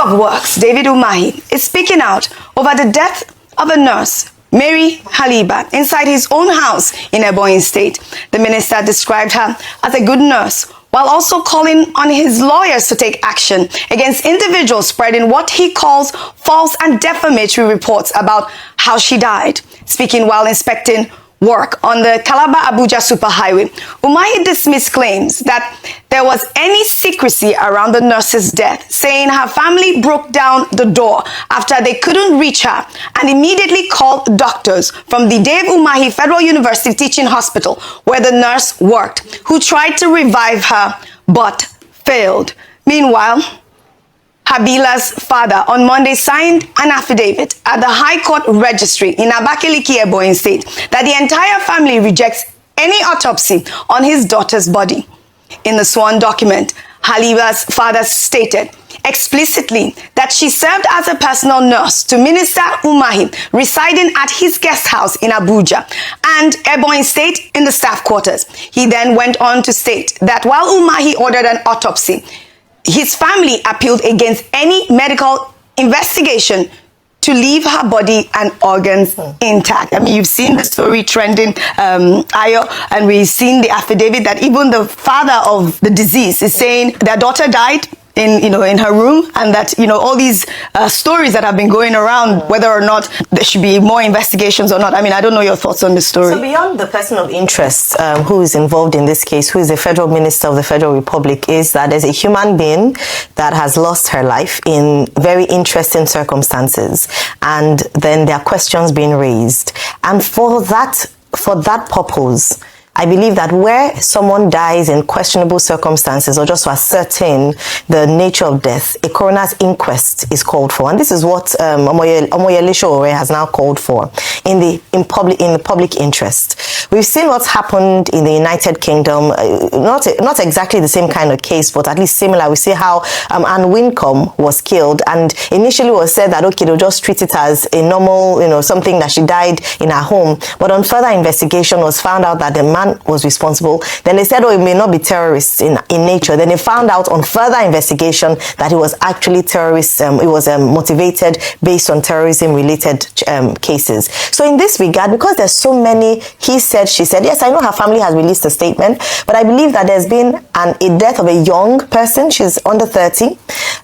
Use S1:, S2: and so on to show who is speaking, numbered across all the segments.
S1: of Works, David Umahi, is speaking out over the death of a nurse, Mary Habila, inside his own house in Ebonyi State. The minister described her as a good nurse, while also calling on his lawyers to take action against individuals spreading what he calls false and defamatory reports about how she died. Speaking while inspecting work on the Calabar-Abuja superhighway, Umahi dismissed claims that there was any secrecy around the nurse's death, saying her family broke down the door after they couldn't reach her and immediately called doctors from the Dave Umahi Federal University Teaching Hospital, where the nurse worked, who tried to revive her but failed. Meanwhile, Habila's father on Monday signed an affidavit at the High Court Registry in Abakaliki, Ebonyi State, that the entire family rejects any autopsy on his daughter's body. In the sworn document, Habila's father stated explicitly that she served as a personal nurse to Minister Umahi, residing at his guest house in Abuja and Ebonyi State in the staff quarters. He then went on to state that while Umahi ordered an autopsy, his family appealed against any medical investigation to leave her body and organs intact. I mean, you've seen the story trending, Ayo, and we've seen the affidavit that even the father of the deceased is saying their daughter died in her room, and that all these stories that have been going around, whether or not there should be more investigations or not. I mean, I don't know your thoughts on this story.
S2: So beyond the person of interest who is involved in this case, who is the Federal Minister of the Federal Republic, is that there's a human being that has lost her life in very interesting circumstances, and then there are questions being raised, and for that purpose, I believe that where someone dies in questionable circumstances or just to ascertain the nature of death, a coroner's inquest is called for. And this is what Omoyele Sowore has now called for in the public interest. We've seen what's happened in the United Kingdom, not exactly the same kind of case, but at least similar. We see how Anne Wincombe was killed, and initially it was said that, okay, they'll just treat it as a normal, something that she died in her home. But on further investigation, was found out that the man was responsible. Then they said, oh, it may not be terrorists in nature. Then they found out on further investigation that it was actually terrorists. It was motivated based on terrorism-related cases. So in this regard, because there's so many he said, she said, yes, I know her family has released a statement, but I believe that there's been a death of a young person. She's under 30,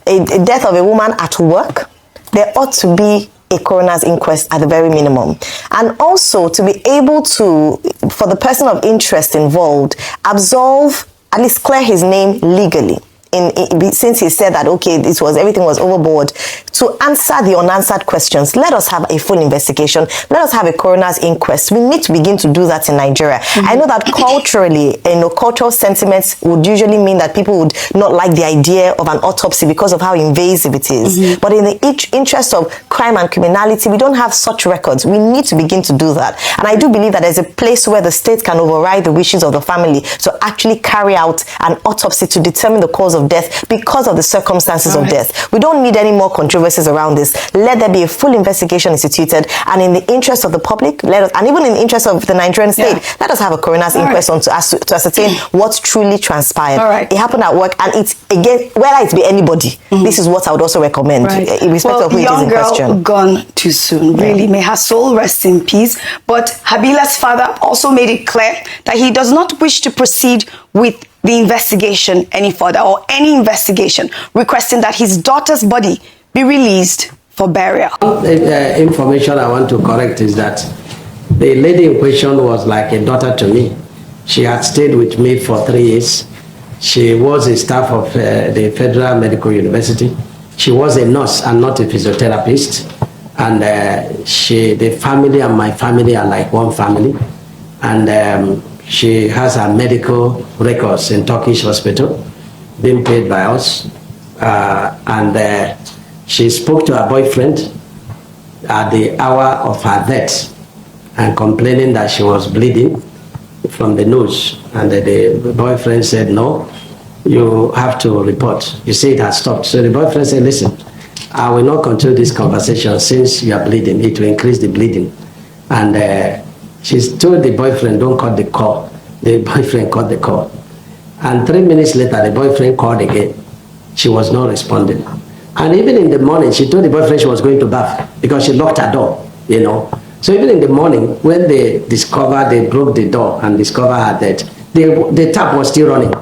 S2: a death of a woman at work. There ought to be a coroner's inquest at the very minimum. And also to be able to, for the person of interest involved, absolve, at least clear his name legally. Since he said that, okay, everything was overboard, to answer the unanswered questions. Let us have a full investigation. Let us have a coroner's inquest. We need to begin to do that in Nigeria. I know that culturally, cultural sentiments would usually mean that people would not like the idea of an autopsy because of how invasive it is. But in the interest of crime and criminality, we don't have such records. We need to begin to do that. And I do believe that there's a place where the state can override the wishes of the family to actually carry out an autopsy to determine the cause of death because of the circumstances of death. We don't need any more controversies around this. Let there be a full investigation instituted, and in the interest of the public, and even in the interest of the Nigerian state, let us have a coroner's inquest on to ascertain what truly transpired. It happened at work, and it's, again, whether it be anybody, this is what I would also recommend, irrespective of who it is in question.
S1: Young girl gone too soon, really. May her soul rest in peace. But Habila's father also made it clear that he does not wish to proceed with the investigation any further, or any investigation, requesting that his daughter's body be released for burial.
S3: The information I want to correct is that the lady in question was like a daughter to me. She had stayed with me for 3 years. She was a staff of the Federal Medical University. She was a nurse and not a physiotherapist. And the family and my family are like one family. And she has her medical records in Turkish hospital, being paid by us. She spoke to her boyfriend at the hour of her death and complaining that she was bleeding from the nose. And the boyfriend said, no, you have to report. You see, it has stopped. So the boyfriend said, listen, I will not continue this conversation since you are bleeding. It will increase the bleeding. And she told the boyfriend, don't cut the call. The boyfriend cut the call. And 3 minutes later, the boyfriend called again. She was not responding. And even in the morning, she told the boyfriend she was going to bath because she locked her door, you know. So even in the morning, when they broke the door and discovered her dead, the tap was still running,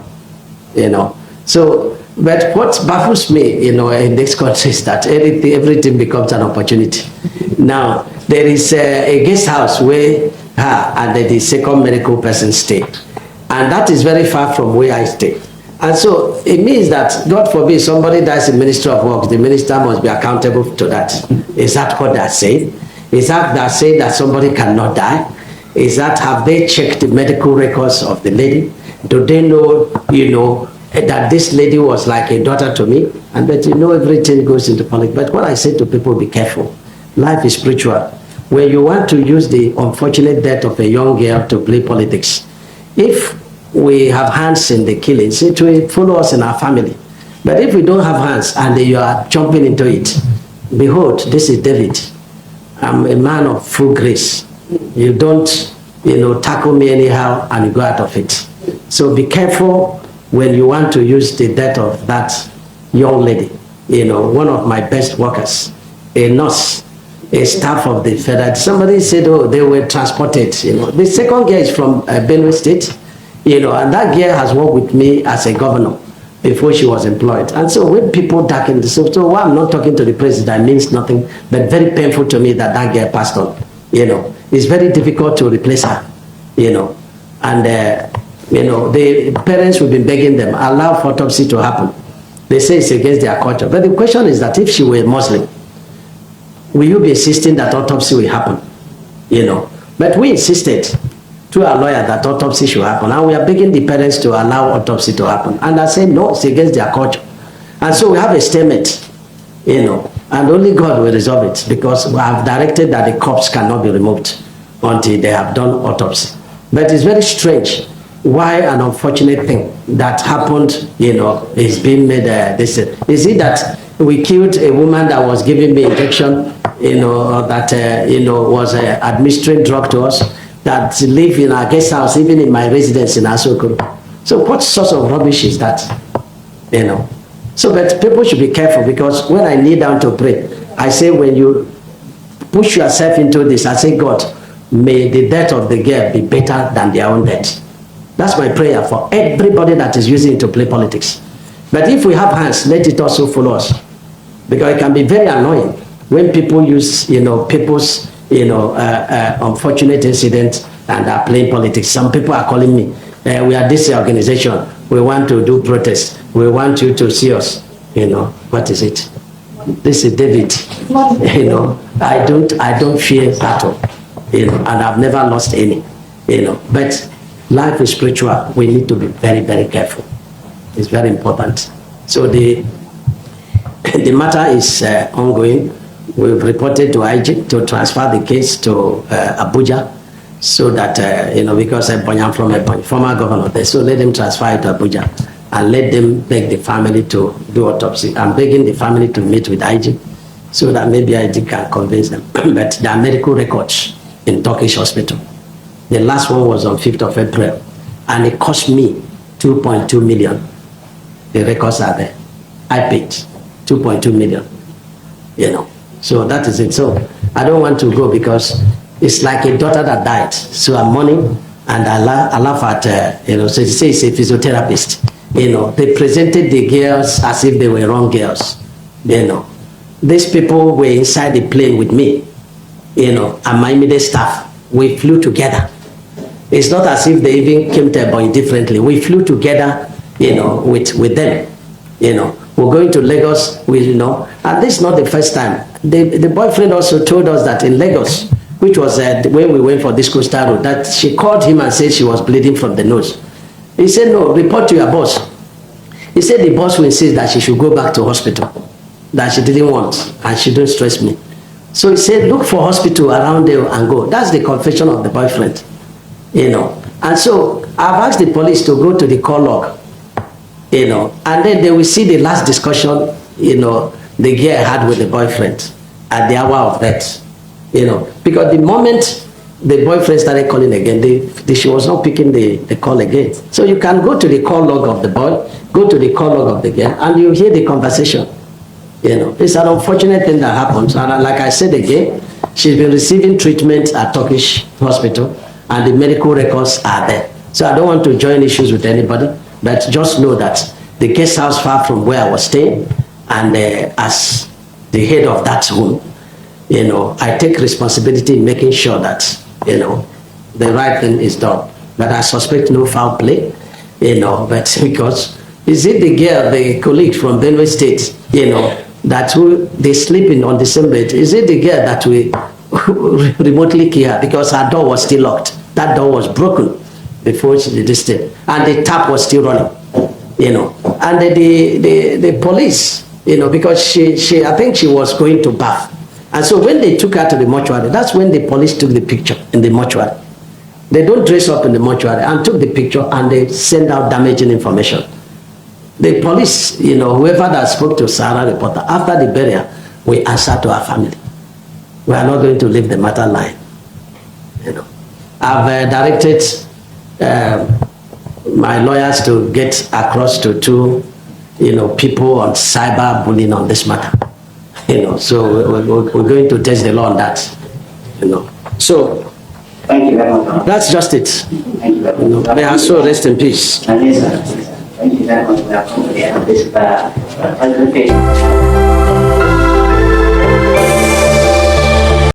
S3: you know. So, but what baffles me, you know, in this country is that everything becomes an opportunity. Now, there is a guest house where her and the second medical person stay. And that is very far from where I stay. And so it means that, God forbid, somebody dies in Ministry of Works, the minister must be accountable to that. Is that what they're saying? Is that they're saying that somebody cannot die? Is that, have they checked the medical records of the lady? Do they know, you know, that this lady was like a daughter to me? And that, you know, everything goes into politics. But what I say to people, be careful. Life is spiritual. When you want to use the unfortunate death of a young girl to play politics, if we have hands in the killings, it will follow us in our family. But if we don't have hands and you are jumping into it, behold, this is David. I'm a man of full grace. You don't, you know, tackle me anyhow and you go out of it. So be careful when you want to use the death of that young lady. You know, one of my best workers, a nurse, a staff of the federal. Somebody said, oh, they were transported. You know, the second girl is from Benue State. You know, and that girl has worked with me as a governor before she was employed. And so when people darken the so why I'm not talking to the president means nothing, but very painful to me that that girl passed on. You know, it's very difficult to replace her. You know, and you know, the parents will be begging them, allow for autopsy to happen. They say it's against their culture. But the question is that if she were Muslim, will you be insisting that autopsy will happen? You know, but we insisted to our lawyer that autopsy should happen, and we are begging the parents to allow autopsy to happen, and I say no, it's against their culture. And so we have a statement, you know, and only God will resolve it, because we have directed that the corpse cannot be removed until they have done autopsy. But it's very strange why an unfortunate thing that happened, you know, is being made this. Is it that we killed a woman that was giving me injection, you know, that you know, was administering drug to us, that live in our guest house, even in my residence in Asoko. So what sort of rubbish is that? You know. So, but people should be careful, because when I kneel down to pray, I say, when you push yourself into this, I say, God, may the death of the girl be better than their own death. That's my prayer for everybody that is using it to play politics. But if we have hands, let it also follow us, because it can be very annoying when people use, you know, people's, you know, unfortunate incident and are playing politics. Some people are calling me, we are this organization, we want to do protest, we want you to see us. You know, what is it? This is David. You know, I don't fear battle, you know, and I've never lost any, you know. But life is spiritual. We need to be very, very careful. It's very important. So the matter is ongoing. We've reported to IG to transfer the case to Abuja, so that, you know, because I'm from a former governor there, so let them transfer it to Abuja and let them beg the family to do autopsy. I'm begging the family to meet with IG so that maybe IG can convince them. But there are medical records in Turkish hospital. The last one was on 5th of April, and it cost me 2.2 million. The records are there. I paid 2.2 million, you know. So that is it. So I don't want to go, because it's like a daughter that died. So I'm mourning, and I laugh at, you know, so it's a physiotherapist. You know, they presented the girls as if they were wrong girls. You know, these people were inside the plane with me, you know, and my immediate staff. We flew together. It's not as if they even came to Ebonyi differently. We flew together, you know, with them. You know, we're going to Lagos, you know, and this is not the first time. The boyfriend also told us that in Lagos, which was when we went for this coastal road, that she called him and said she was bleeding from the nose. He said, no, report to your boss. He said the boss will insist that she should go back to hospital, that she didn't want, and she don't stress me. So he said, look for hospital around there and go. That's the confession of the boyfriend, you know. And so I've asked the police to go to the call log, you know, and then they will see the last discussion, you know, the girl had with the boyfriend at the hour of death, you know, because the moment the boyfriend started calling again, she was not picking the call again. So you can go to the call log of the boy, go to the call log of the girl, and you hear the conversation, It's an unfortunate thing that happens. And like I said again, she's been receiving treatment at Turkish hospital, and the medical records are there. So I don't want to join issues with anybody, but just know that the guest house far from where I was staying, and as the head of that home, I take responsibility in making sure that, the right thing is done. But I suspect no foul play, but because, is it the girl, the colleague from Benue State, that they sleeping on the same bed? Is it the girl that we remotely kill her because her door was still locked? That door was broken before she did this thing, and the tap was still running, and the police, because she I think she was going to bath, and so when they took her to the mortuary, that's when the police took the picture in the mortuary. They don't dress up in the mortuary and took the picture, and they send out damaging information. The police, whoever that spoke to Sarah reporter, after the burial, we answer to our family. We are not going to leave the matter line. I've directed my lawyers to get across to two, people on cyber bullying on this matter. So we're going to test the law on that. So
S4: thank you very much.
S3: that's just it.
S4: Thank you very much.
S3: May her soul rest in peace.
S4: Thank you very much for this presentation.